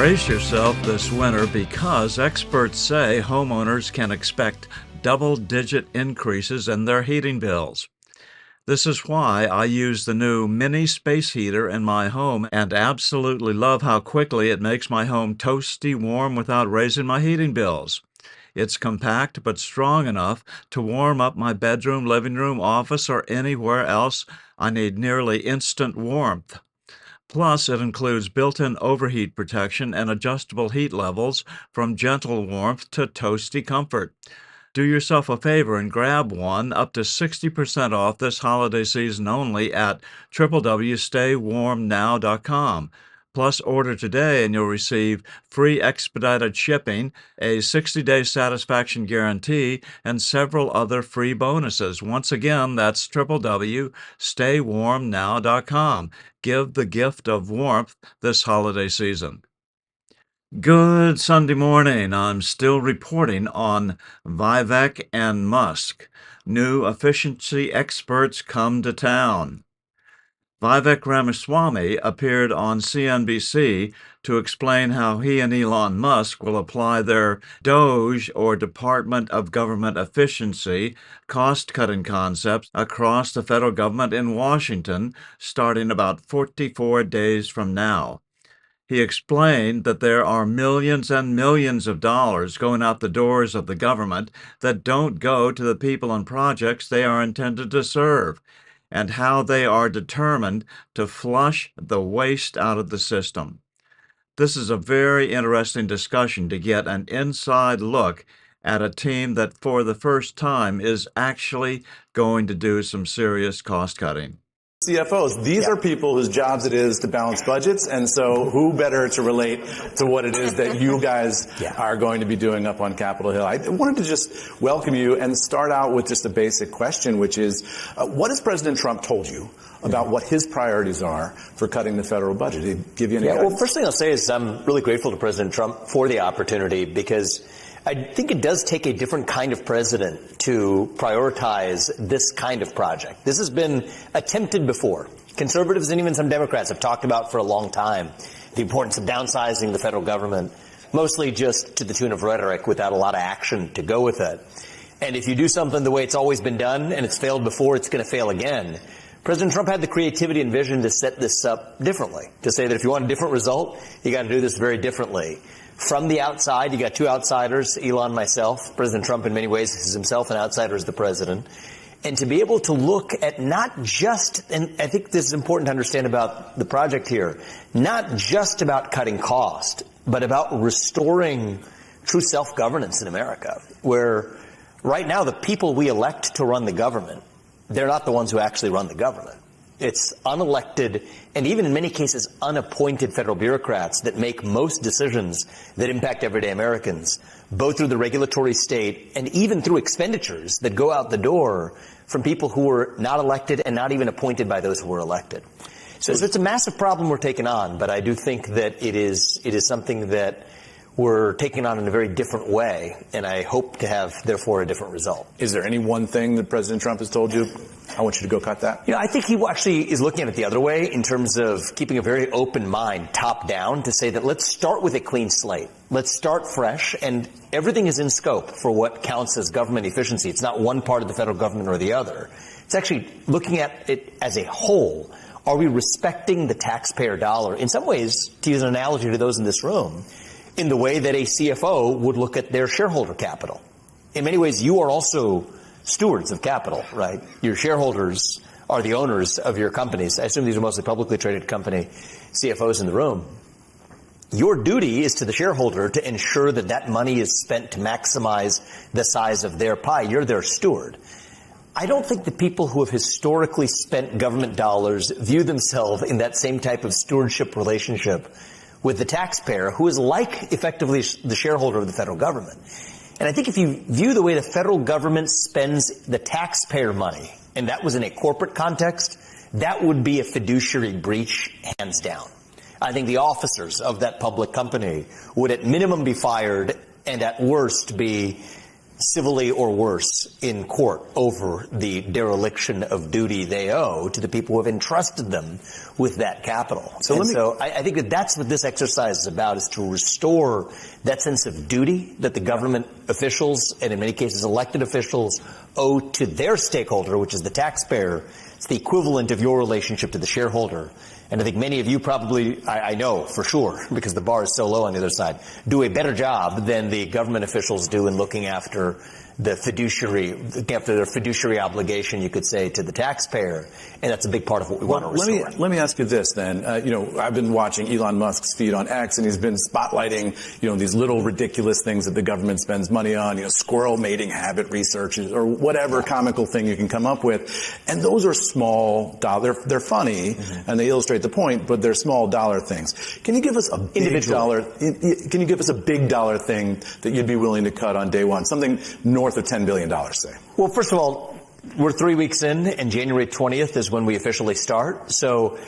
Brace yourself this winter because experts say homeowners can expect double-digit increases in their heating bills. This is why I use the new mini space heater in my home and absolutely love how quickly it makes my home toasty warm without raising my heating bills. It's compact but strong enough to warm up my bedroom, living room, office, or anywhere else I need nearly instant warmth. Plus, it includes built-in overheat protection and adjustable heat levels from gentle warmth to toasty comfort. Do yourself a favor and grab one up to 60% off this holiday season only at www.staywarmnow.com. Plus, order today and you'll receive free expedited shipping, a 60-day satisfaction guarantee, and several other free bonuses. Once again, that's www.staywarmnow.com. Give the gift of warmth this holiday season. Good Sunday morning. I'm still reporting on Vivek and Musk. New efficiency experts come to town. Vivek Ramaswamy appeared on CNBC to explain how he and Elon Musk will apply their DOGE, or Department of Government Efficiency, cost-cutting concepts across the federal government in Washington starting about 44 days from now. He explained that there are millions and millions of dollars going out the doors of the government that don't go to the people and projects they are intended to serve, and how they are determined to flush the waste out of the system. This is a very interesting discussion to get an inside look at a team that for the first time is actually going to do some serious cost cutting. CFOs, these are people whose jobs it is to balance budgets, and so who better to relate to what it is that you guys are going to be doing up on Capitol Hill? I wanted to just welcome you and start out with just a basic question, which is, what has President Trump told you about what his priorities are for cutting the federal budget? Did he give you any guidance? Well, first thing I'll say is I'm really grateful to President Trump for the opportunity, because I think it does take a different kind of president to prioritize this kind of project. This has been attempted before. Conservatives and even some Democrats have talked about for a long time the importance of downsizing the federal government, mostly just to the tune of rhetoric without a lot of action to go with it. And if you do something the way it's always been done and it's failed before, it's going to fail again. President Trump had the creativity and vision to set this up differently, to say that if you want a different result, you got to do this very differently. From the outside, you got two outsiders, Elon and myself. President Trump in many ways is himself an outsider as the president. And to be able to look at not just, and I think this is important to understand about the project here, not just about cutting cost, but about restoring true self-governance in America, where right now the people we elect to run the government, they're not the ones who actually run the government. It's unelected and even in many cases unappointed federal bureaucrats that make most decisions that impact everyday Americans, both through the regulatory state and even through expenditures that go out the door from people who were not elected and not even appointed by those who were elected. So it's a massive problem we're taking on, but I do think that it is something that we're taking on in a very different way, and I hope to have, therefore, a different result. Is there any one thing that President Trump has told you, I want you to go cut that? I think he actually is looking at it the other way in terms of keeping a very open mind, top down, to say that let's start with a clean slate. Let's start fresh, and everything is in scope for what counts as government efficiency. It's not one part of the federal government or the other. It's actually looking at it as a whole. Are we respecting the taxpayer dollar? In some ways, to use an analogy to those in this room, in the way that a CFO would look at their shareholder capital. In many ways, you are also stewards of capital, right? Your shareholders are the owners of your companies. I assume these are mostly publicly traded company CFOs in the room. Your duty is to the shareholder to ensure that that money is spent to maximize the size of their pie. You're their steward. I don't think the people who have historically spent government dollars view themselves in that same type of stewardship relationship with the taxpayer, who is like effectively the shareholder of the federal government. And I think if you view the way the federal government spends the taxpayer money, and that was in a corporate context, that would be a fiduciary breach, hands down. I think the officers of that public company would at minimum be fired and at worst be civilly or worse in court over the dereliction of duty they owe to the people who have entrusted them with that capital. So I think that that's what this exercise is about, is to restore that sense of duty that the government officials, and in many cases elected officials, owe to their stakeholder, which is the taxpayer. It's the equivalent of your relationship to the shareholder. And I think many of you probably, I know for sure, because the bar is so low on the other side, do a better job than the government officials do in looking after their fiduciary obligation, you could say, to the taxpayer. And that's a big part of what we want to restore. Let me ask you this then. I've been watching Elon Musk's feed on X, and he's been spotlighting, these little ridiculous things that the government spends money on, squirrel mating habit research or whatever comical thing you can come up with. And those are small dollar. They're funny and they illustrate the point, but they're small dollar things. Can you give us a big dollar? Can you give us a big dollar thing that you'd be willing to cut on day one? Something north of $10 billion, say. Well, first of all, we're 3 weeks in, and January 20th is when we officially start. So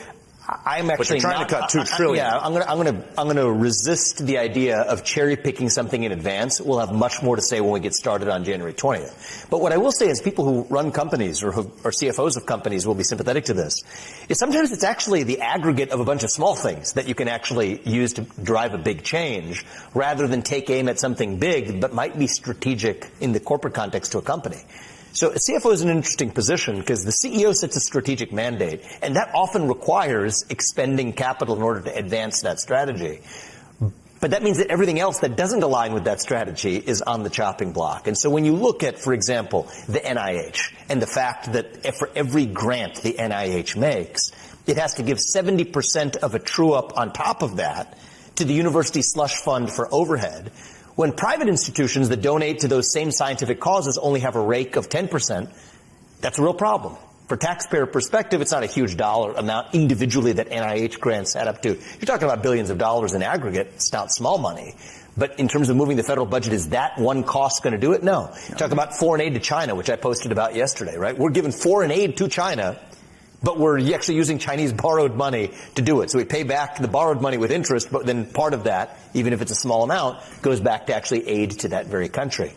I'm actually trying to cut $2 trillion. Yeah, I'm gonna resist the idea of cherry picking something in advance. We'll have much more to say when we get started on January 20th. But what I will say is, people who run companies or CFOs of companies will be sympathetic to this, is sometimes it's actually the aggregate of a bunch of small things that you can actually use to drive a big change, rather than take aim at something big but might be strategic in the corporate context to a company. So a CFO is in an interesting position because the CEO sets a strategic mandate, and that often requires expending capital in order to advance that strategy. But that means that everything else that doesn't align with that strategy is on the chopping block. And so when you look at, for example, the NIH and the fact that for every grant the NIH makes, it has to give 70% of a true-up on top of that to the university slush fund for overhead, when private institutions that donate to those same scientific causes only have a rake of 10%, that's a real problem. For taxpayer perspective, it's not a huge dollar amount individually that NIH grants add up to. You're talking about billions of dollars in aggregate. It's not small money. But in terms of moving the federal budget, is that one cost going to do it? No. Talk about foreign aid to China, which I posted about yesterday, right? We're giving foreign aid to China, but we're actually using Chinese borrowed money to do it. So we pay back the borrowed money with interest, but then part of that, even if it's a small amount, goes back to actually aid to that very country.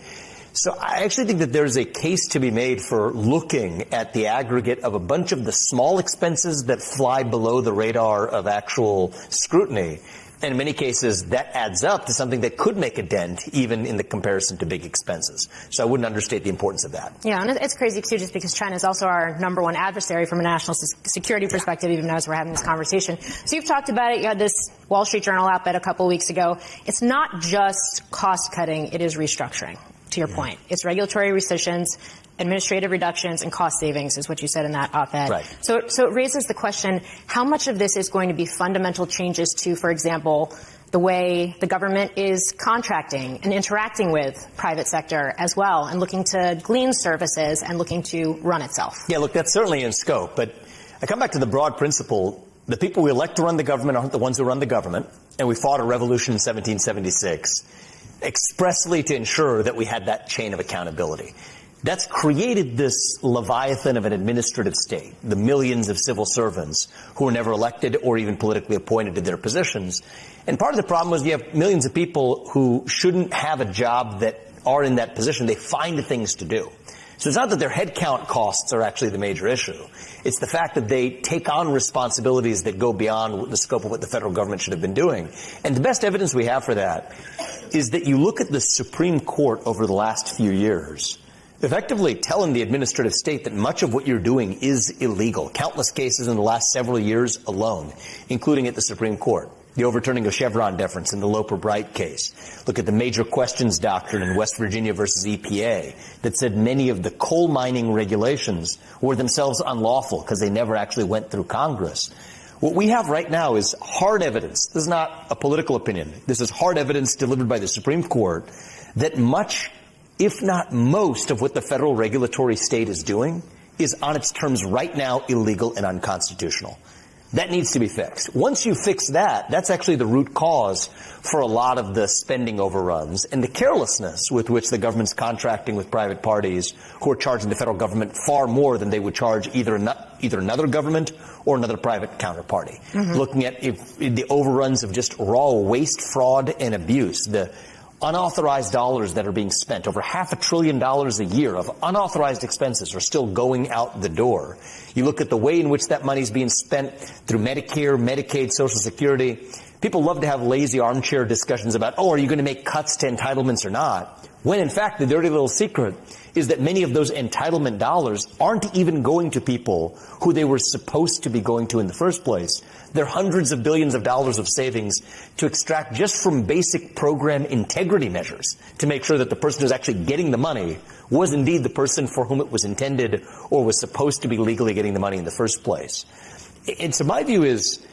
So I actually think that there's a case to be made for looking at the aggregate of a bunch of the small expenses that fly below the radar of actual scrutiny. And in many cases, that adds up to something that could make a dent, even in the comparison to big expenses. So I wouldn't understate the importance of that. Yeah, and it's crazy, too, just because China is also our number one adversary from a national security perspective, even as we're having this conversation. So you've talked about it. You had this Wall Street Journal op-ed a couple weeks ago. It's not just cost-cutting. It is restructuring, to your point. It's regulatory rescissions, administrative reductions, and cost savings is what you said in that op-ed. Right. So it raises the question, how much of this is going to be fundamental changes to, for example, the way the government is contracting and interacting with private sector as well, and looking to glean services and looking to run itself? Yeah, look, that's certainly in scope. But I come back to the broad principle. The people we elect to run the government aren't the ones who run the government. And we fought a revolution in 1776 expressly to ensure that we had that chain of accountability. That's created this leviathan of an administrative state, the millions of civil servants who were never elected or even politically appointed to their positions. And part of the problem was you have millions of people who shouldn't have a job that are in that position. They find things to do. So it's not that their headcount costs are actually the major issue. It's the fact that they take on responsibilities that go beyond the scope of what the federal government should have been doing. And the best evidence we have for that is that you look at the Supreme Court over the last few years, effectively telling the administrative state that much of what you're doing is illegal. Countless cases in the last several years alone, including at the Supreme Court. The overturning of Chevron deference in the Loper-Bright case. Look at the major questions doctrine in West Virginia versus EPA that said many of the coal mining regulations were themselves unlawful because they never actually went through Congress. What we have right now is hard evidence. This is not a political opinion. This is hard evidence delivered by the Supreme Court that much, if not most, of what the federal regulatory state is doing is on its terms right now illegal and unconstitutional. That needs to be fixed. Once you fix that, that's actually the root cause for a lot of the spending overruns and the carelessness with which the government's contracting with private parties who are charging the federal government far more than they would charge either another government or another private counterparty. Looking at the overruns of just raw waste, fraud, and abuse, the unauthorized dollars that are being spent. Over $500 billion a year of unauthorized expenses are still going out the door. You look at the way in which that money is being spent through Medicare, Medicaid, Social Security. People love to have lazy armchair discussions about, oh, are you going to make cuts to entitlements or not? When, in fact, the dirty little secret is that many of those entitlement dollars aren't even going to people who they were supposed to be going to in the first place. They're hundreds of billions of dollars of savings to extract just from basic program integrity measures to make sure that the person who's actually getting the money was indeed the person for whom it was intended or was supposed to be legally getting the money in the first place. And so my view is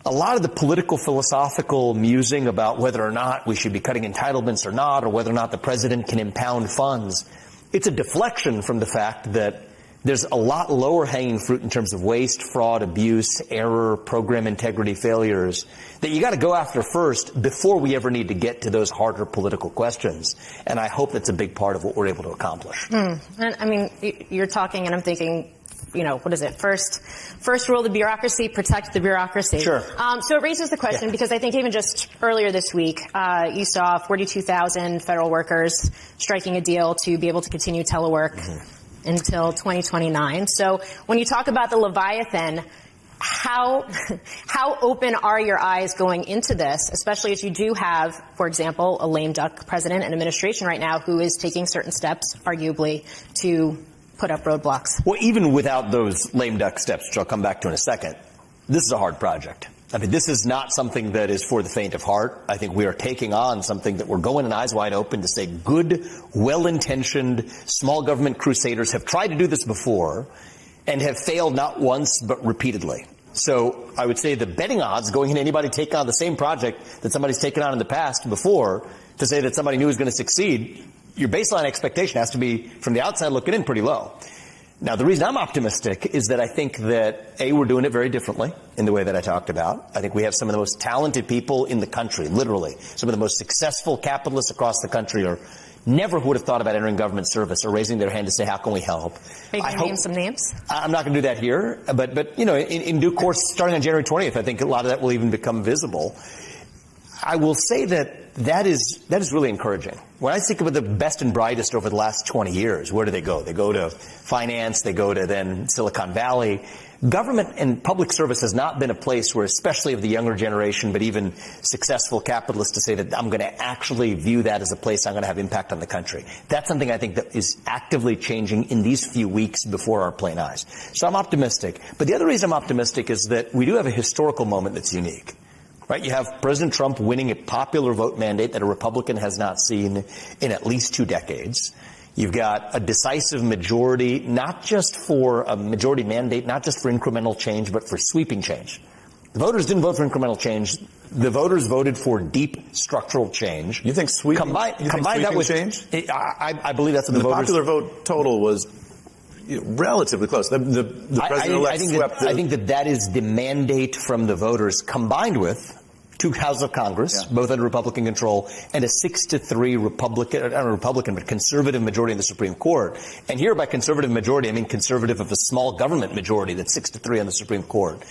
a lot of the political philosophical musing about whether or not we should be cutting entitlements or not, or whether or not the president can impound funds, it's a deflection from the fact that there's a lot lower hanging fruit in terms of waste, fraud, abuse, error, program integrity failures that you got to go after first before we ever need to get to those harder political questions. And I hope that's a big part of what we're able to accomplish. And I mean, you're talking and I'm thinking, you know, what is it? First rule of the bureaucracy, protect the bureaucracy. Sure. So it raises the question, because I think even just earlier this week, you saw 42,000 federal workers striking a deal to be able to continue telework until 2029. So when you talk about the Leviathan, how open are your eyes going into this, especially as you do have, for example, a lame duck president and administration right now who is taking certain steps, arguably, to put up roadblocks? Well, even without those lame duck steps, which I'll come back to in a second, this is a hard project. I mean, this is not something that is for the faint of heart. I think we are taking on something that we're going in eyes wide open to say good, well-intentioned, small government crusaders have tried to do this before and have failed not once but repeatedly. So I would say the betting odds going into anybody taking on the same project that somebody's taken on in the past before to say that somebody new is going to succeed, your baseline expectation has to be, from the outside looking in, pretty low. Now, the reason I'm optimistic is that I think that, A, we're doing it very differently in the way that I talked about. I think we have some of the most talented people in the country, literally. Some of the most successful capitalists across the country are never would have thought about entering government service or raising their hand to say, how can we help? Maybe name some names. I'm not going to do that here, but you know, in due course, starting on January 20th, I think a lot of that will even become visible. I will say that is really encouraging. When I think about the best and brightest over the last 20 years, where do they go? They go to finance, they go to then Silicon Valley. Government and public service has not been a place where, especially of the younger generation, but even successful capitalists, to say that I'm going to actually view that as a place I'm going to have impact on the country. That's something I think that is actively changing in these few weeks before our plain eyes. So I'm optimistic. But the other reason I'm optimistic is that we do have a historical moment that's unique. Right? You have President Trump winning a popular vote mandate that a Republican has not seen in at least 2 decades. You've got a decisive majority, not just for a majority mandate, not just for incremental change, but for sweeping change. The voters didn't vote for incremental change. The voters voted for deep structural change. You think sweeping that with change? I believe that's what the voters. The popular vote total was relatively close. The president-elect swept. I think that is the mandate from the voters, combined with 2 houses of Congress, both under Republican control, and a 6-3 Republican, but conservative majority in the Supreme Court. And here, by conservative majority, I mean conservative of a small government majority that's 6-3 on the Supreme Court.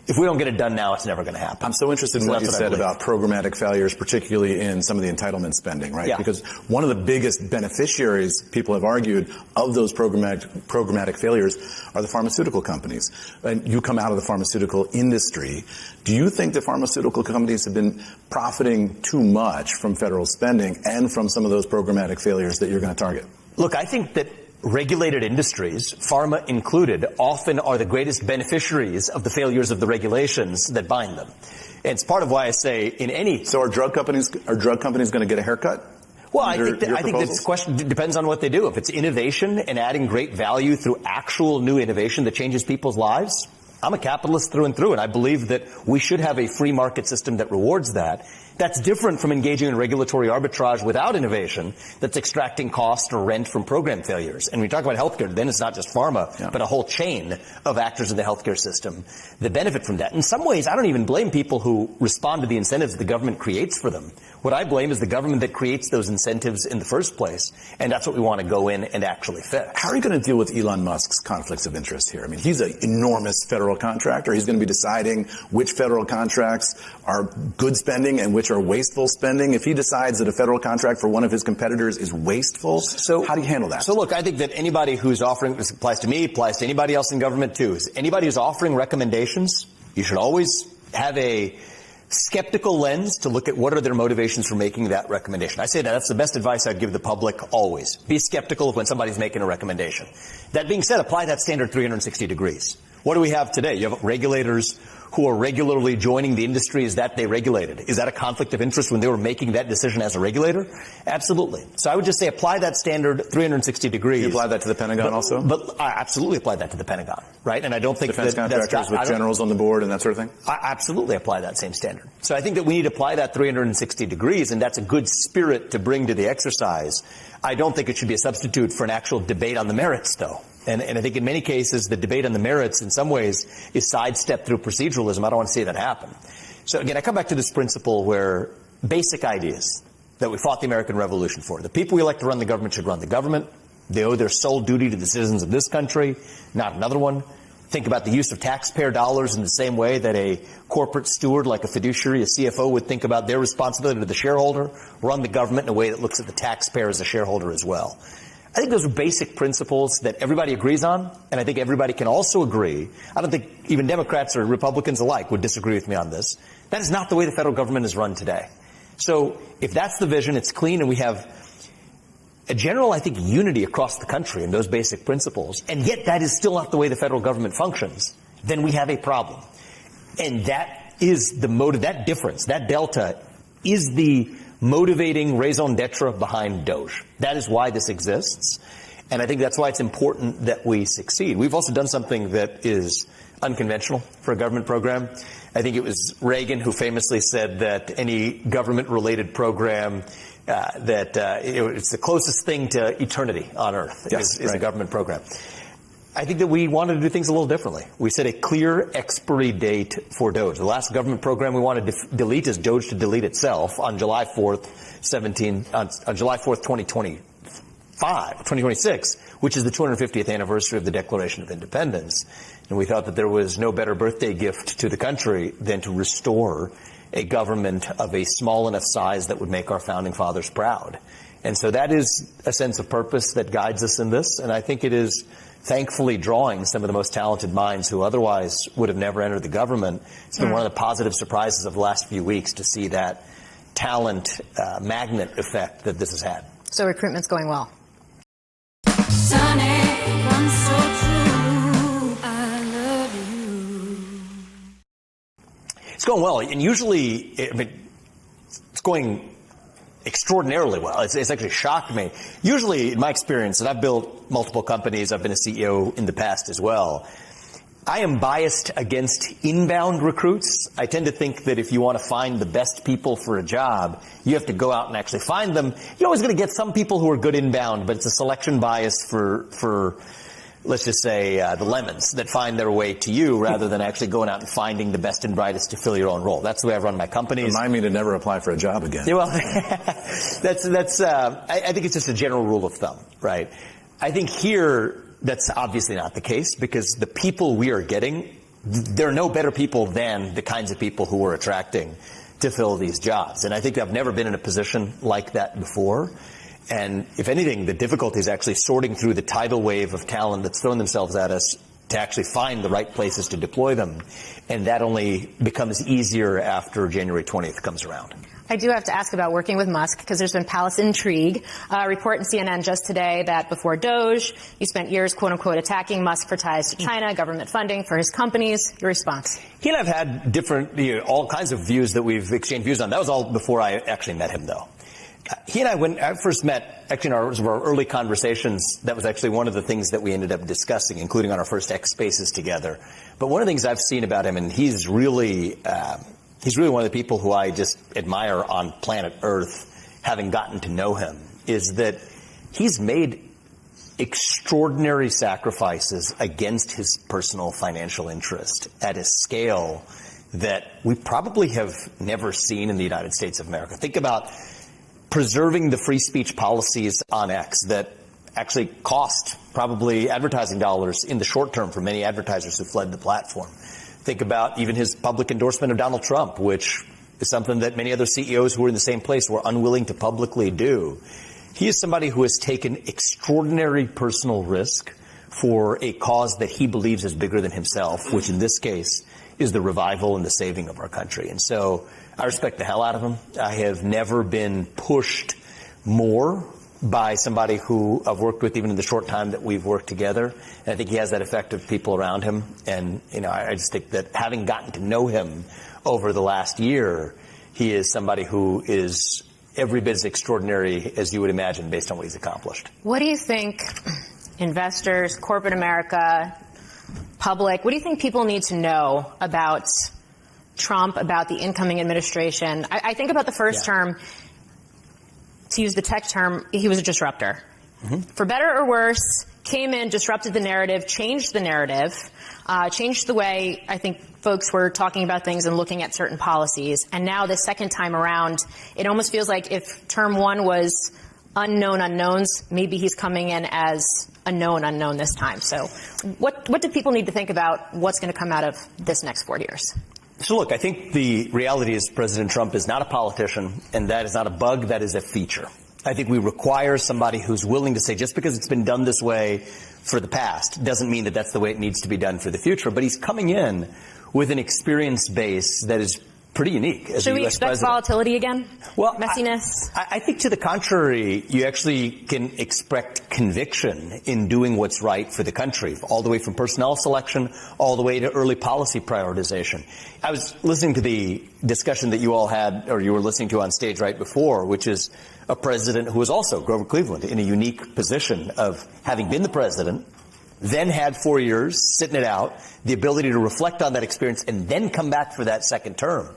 If we don't get it done now, it's never going to happen. I'm so interested in what you said about programmatic failures, particularly in some of the entitlement spending, right? Yeah. Because one of the biggest beneficiaries, people have argued, of those programmatic failures are the pharmaceutical companies. And you come out of the pharmaceutical industry. Do you think the pharmaceutical companies have been profiting too much from federal spending and from some of those programmatic failures that you're going to target? Look, I think that regulated industries, pharma included, often are the greatest beneficiaries of the failures of the regulations that bind them. And it's part of why I say in any... So are drug companies going to get a haircut? Well, I think this question depends on what they do. If it's innovation and adding great value through actual new innovation that changes people's lives, I'm a capitalist through and through, and I believe that we should have a free market system that rewards that. That's different from engaging in regulatory arbitrage without innovation that's extracting cost or rent from program failures. And when we talk about healthcare, then it's not just pharma, but a whole chain of actors in the healthcare system that benefit from that. In some ways, I don't even blame people who respond to the incentives the government creates for them. What I blame is the government that creates those incentives in the first place, and that's what we want to go in and actually fix. How are you going to deal with Elon Musk's conflicts of interest here? I mean, he's an enormous federal contractor. He's going to be deciding which federal contracts are good spending and which which are wasteful spending? If he decides that a federal contract for one of his competitors is wasteful, so how do you handle that? So look, I think that anybody who's offering, this applies to me, applies to anybody else in government too, is anybody who's offering recommendations, you should always have a skeptical lens to look at what are their motivations for making that recommendation. I say that's the best advice I'd give the public always. Be skeptical of when somebody's making a recommendation. That being said, apply that standard 360 degrees. What do we have today? You have regulators who are regularly joining the industries that they regulated. Is that a conflict of interest when they were making that decision as a regulator? Absolutely. So I would just say apply that standard 360 degrees. You apply that to the Pentagon also? But I absolutely apply that to the Pentagon, right? And I don't think defense contractors with generals on the board and that sort of thing? I absolutely apply that same standard. So I think that we need to apply that 360 degrees, and that's a good spirit to bring to the exercise. I don't think it should be a substitute for an actual debate on the merits, though. And I think in many cases, the debate on the merits in some ways is sidestepped through proceduralism. I don't want to see that happen. So again, I come back to this principle where basic ideas that we fought the American Revolution for. The people we elect to run the government should run the government. They owe their sole duty to the citizens of this country, not another one. Think about the use of taxpayer dollars in the same way that a corporate steward like a fiduciary, a CFO, would think about their responsibility to the shareholder, run the government in a way that looks at the taxpayer as a shareholder as well. I think those are basic principles that everybody agrees on, and I think everybody can also agree. I don't think even Democrats or Republicans alike would disagree with me on this. That is not the way the federal government is run today. So if that's the vision, it's clean, and we have a general, I think, unity across the country in those basic principles, and yet that is still not the way the federal government functions, then we have a problem. And that is the motive, that difference, that delta is the motivating raison d'etre behind DOGE. That is why this exists. And I think that's why it's important that we succeed. We've also done something that is unconventional for a government program. I think it was Reagan who famously said that any government-related program it's the closest thing to eternity on Earth is a government program. I think that we wanted to do things a little differently. We set a clear expiry date for DOGE. The last government program we wanted to delete is DOGE to delete itself on July 4th, 2026, which is the 250th anniversary of the Declaration of Independence. And we thought that there was no better birthday gift to the country than to restore a government of a small enough size that would make our founding fathers proud. And so that is a sense of purpose that guides us in this. And I think it is thankfully drawing some of the most talented minds who otherwise would have never entered the government. It's been one of the positive surprises of the last few weeks to see that talent magnet effect that this has had. So recruitment's going well. Sunny, one so true, I love you. It's going well, and usually, it's going extraordinarily well. It's actually shocked me. Usually, in my experience, and I've built multiple companies, I've been a CEO in the past as well, I am biased against inbound recruits. I tend to think that if you want to find the best people for a job, you have to go out and actually find them. You're always going to get some people who are good inbound, but it's a selection bias for let's just say, the lemons that find their way to you rather than actually going out and finding the best and brightest to fill your own role. That's the way I run my companies. Remind me to never apply for a job again. Yeah, well, I think it's just a general rule of thumb, right? I think here, that's obviously not the case because the people we are getting, there are no better people than the kinds of people who we're attracting to fill these jobs. And I think I've never been in a position like that before. And if anything, the difficulty is actually sorting through the tidal wave of talent that's thrown themselves at us to actually find the right places to deploy them. And that only becomes easier after January 20th comes around. I do have to ask about working with Musk because there's been palace intrigue. A report in CNN just today that before DOGE, you spent years, quote unquote, attacking Musk for ties to China, government funding for his companies. Your response? He and I've had different, all kinds of views that we've exchanged views on. That was all before I actually met him, though. He and I, when I first met, actually in our early conversations, that was actually one of the things that we ended up discussing, including on our first X Spaces together. But one of the things I've seen about him, and he's really one of the people who I just admire on planet Earth, having gotten to know him, is that he's made extraordinary sacrifices against his personal financial interest at a scale that we probably have never seen in the United States of America. Think about preserving the free speech policies on X that actually cost probably advertising dollars in the short term for many advertisers who fled the platform. Think about even his public endorsement of Donald Trump, which is something that many other CEOs who are in the same place were unwilling to publicly do. He is somebody who has taken extraordinary personal risk for a cause that he believes is bigger than himself, which in this case is the revival and the saving of our country. And so I respect the hell out of him. I have never been pushed more by somebody who I've worked with even in the short time that we've worked together. And I think he has that effect of people around him. And, I just think that having gotten to know him over the last year, he is somebody who is every bit as extraordinary as you would imagine based on what he's accomplished. What do you think investors, corporate America, public, what do you think people need to know about Trump, about the incoming administration? I think about the first term, to use the tech term, he was a disruptor. Mm-hmm. For better or worse, came in, disrupted the narrative, changed the way I think folks were talking about things and looking at certain policies. And now the second time around, it almost feels like if term one was unknown unknowns, maybe he's coming in as a known unknown this time. So what do people need to think about what's going to come out of this next 4 years? So look, I think the reality is President Trump is not a politician, and that is not a bug, that is a feature. I think we require somebody who's willing to say just because it's been done this way for the past doesn't mean that that's the way it needs to be done for the future. But he's coming in with an experience base that is pretty unique as a U.S. president. Should we expect volatility again? Well, messiness? I think to the contrary, you actually can expect conviction in doing what's right for the country, all the way from personnel selection, all the way to early policy prioritization. I was listening to the discussion that you all had, or you were listening to on stage right before, which is a president who was also, Grover Cleveland, in a unique position of having been the president, then had 4 years, sitting it out, the ability to reflect on that experience and then come back for that second term.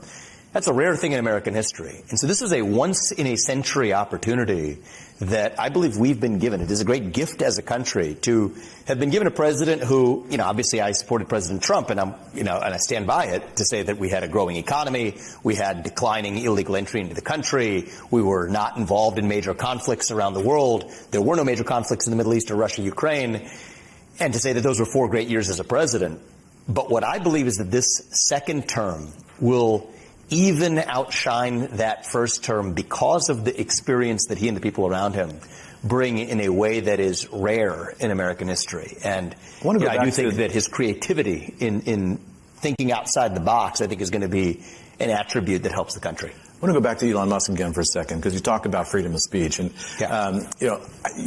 That's a rare thing in American history. And so this is a once-in-a-century opportunity that I believe we've been given. It is a great gift as a country to have been given a president who, obviously I supported President Trump, and and I stand by it to say that we had a growing economy, we had declining illegal entry into the country, we were not involved in major conflicts around the world, there were no major conflicts in the Middle East or Russia, Ukraine, and to say that those were 4 great years as a president. But what I believe is that this second term will even outshine that first term because of the experience that he and the people around him bring in a way that is rare in American history. And I do think that his creativity in thinking outside the box, I think, is going to be an attribute that helps the country. I want to go back to Elon Musk again for a second, because you talk about freedom of speech. And,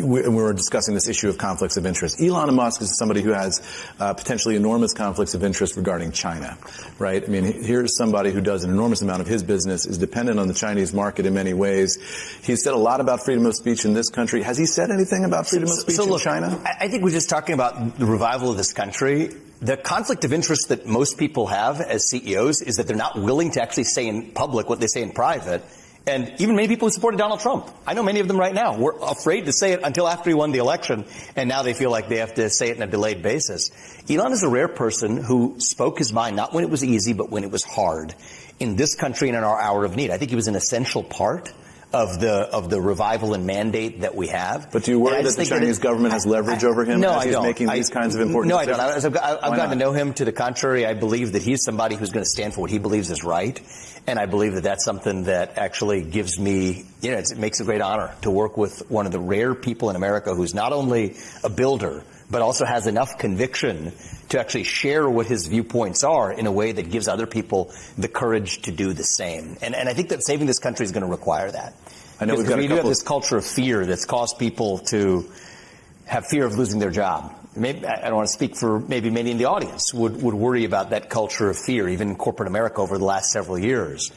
we were discussing this issue of conflicts of interest. Elon Musk is somebody who has potentially enormous conflicts of interest regarding China, right? I mean, here's somebody who does an enormous amount of his business, is dependent on the Chinese market in many ways. He's said a lot about freedom of speech in this country. Has he said anything about freedom of speech in China? I think we're just talking about the revival of this country. The conflict of interest that most people have as CEOs is that they're not willing to actually say in public what they say in private. And even many people who supported Donald Trump, I know many of them right now, were afraid to say it until after he won the election, and now they feel like they have to say it in a delayed basis. Elon is a rare person who spoke his mind, not when it was easy, but when it was hard, in this country and in our hour of need. I think he was an essential part of the revival and mandate that we have. But do you worry that the Chinese government has leverage over him as he's making these kinds of important decisions? No, I don't. I've gotten to know him. To the contrary, I believe that he's somebody who's going to stand for what he believes is right. And I believe that that's something that actually gives me, it makes a great honor to work with one of the rare people in America who's not only a builder, but also has enough conviction to actually share what his viewpoints are in a way that gives other people the courage to do the same. And I think that saving this country is going to require that. I know we do have this culture of fear that's caused people to have fear of losing their job. Maybe, I don't want to speak for maybe many in the audience would worry about that culture of fear, even in corporate America over the last several years.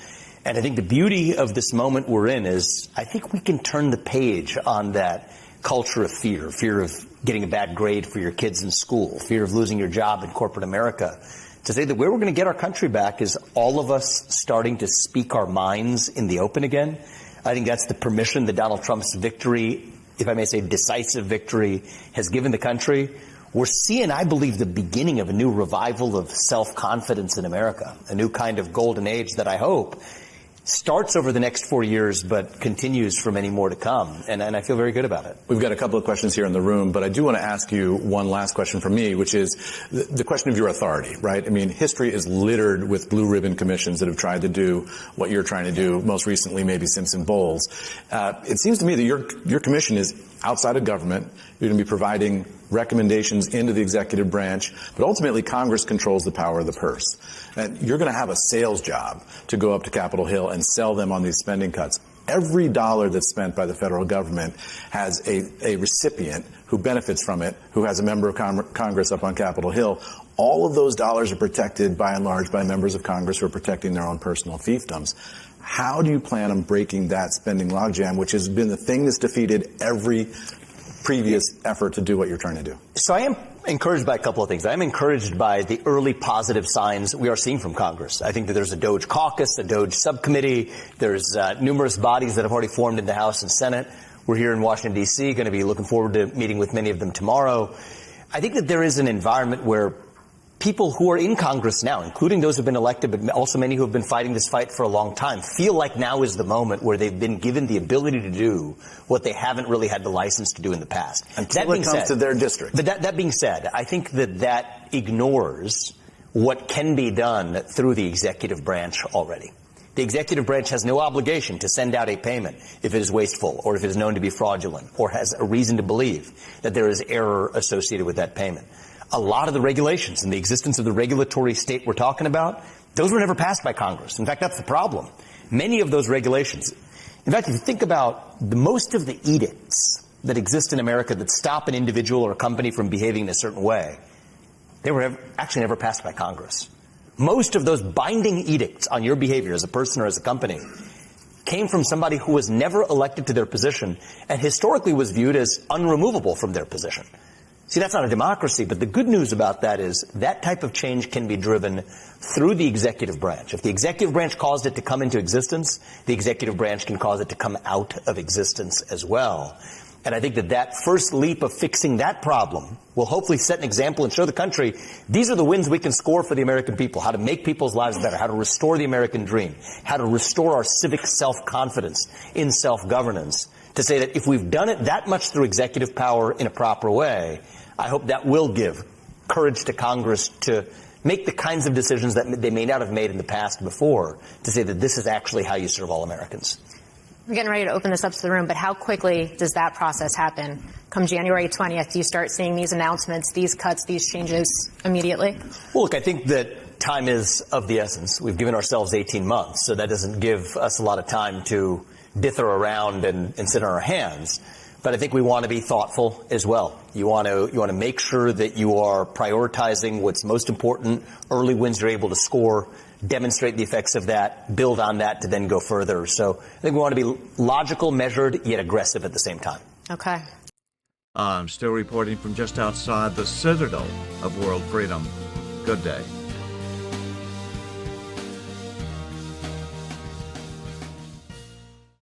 And I think the beauty of this moment we're in is I think we can turn the page on that culture of fear of getting a bad grade for your kids in school, fear of losing your job in corporate America, to say that where we're going to get our country back is all of us starting to speak our minds in the open again. I think that's the permission that Donald Trump's victory, if I may say decisive victory, has given the country. We're seeing, I believe, the beginning of a new revival of self-confidence in America, a new kind of golden age that I hope starts over the next 4 years, but continues for many more to come. And I feel very good about it. We've got a couple of questions here in the room, but I do want to ask you one last question from me, which is the question of your authority, right? I mean, history is littered with blue ribbon commissions that have tried to do what you're trying to do, most recently maybe Simpson-Bowles. It seems to me that your commission is outside of government. You're going to be providing recommendations into the executive branch, but ultimately Congress controls the power of the purse. And you're going to have a sales job to go up to Capitol Hill and sell them on these spending cuts. Every dollar that's spent by the federal government has a recipient who benefits from it, who has a member of Congress up on Capitol Hill. All of those dollars are protected by and large by members of Congress who are protecting their own personal fiefdoms. How do you plan on breaking that spending logjam, which has been the thing that's defeated every previous effort to do what you're trying to do? So I am encouraged by a couple of things. I'm encouraged by the early positive signs we are seeing from Congress. I think that there's a DOJ caucus, a DOJ subcommittee. There's numerous bodies that have already formed in the House and Senate. We're here in Washington, D.C., going to be looking forward to meeting with many of them tomorrow. I think that there is an environment where people who are in Congress now, including those who have been elected, but also many who have been fighting this fight for a long time, feel like now is the moment where they've been given the ability to do what they haven't really had the license to do in the past. Until it comes to their district. But that being said, I think that ignores what can be done through the executive branch already. The executive branch has no obligation to send out a payment if it is wasteful or if it is known to be fraudulent or has a reason to believe that there is error associated with that payment. A lot of the regulations and the existence of the regulatory state we're talking about, those were never passed by Congress. In fact, that's the problem. Many of those regulations, in fact, if you think about most of the edicts that exist in America that stop an individual or a company from behaving in a certain way, they were actually never passed by Congress. Most of those binding edicts on your behavior as a person or as a company came from somebody who was never elected to their position and historically was viewed as unremovable from their position. See, that's not a democracy, but the good news about that is that type of change can be driven through the executive branch. If the executive branch caused it to come into existence, the executive branch can cause it to come out of existence as well. And I think that first leap of fixing that problem will hopefully set an example and show the country these are the wins we can score for the American people, how to make people's lives better, how to restore the American dream, how to restore our civic self-confidence in self-governance, to say that if we've done it that much through executive power in a proper way, I hope that will give courage to Congress to make the kinds of decisions that they may not have made in the past before, to say that this is actually how you serve all Americans. We're getting ready to open this up to the room, but how quickly does that process happen? Come January 20th, do you start seeing these announcements, these cuts, these changes immediately? Well, look, I think that time is of the essence. We've given ourselves 18 months, so that doesn't give us a lot of time to dither around and sit on our hands. But I think we want to be thoughtful as well. You want to make sure that you are prioritizing what's most important, early wins you're able to score, demonstrate the effects of that, build on that to then go further. So I think we want to be logical, measured, yet aggressive at the same time. Okay. I'm still reporting from just outside the citadel of world freedom. Good day.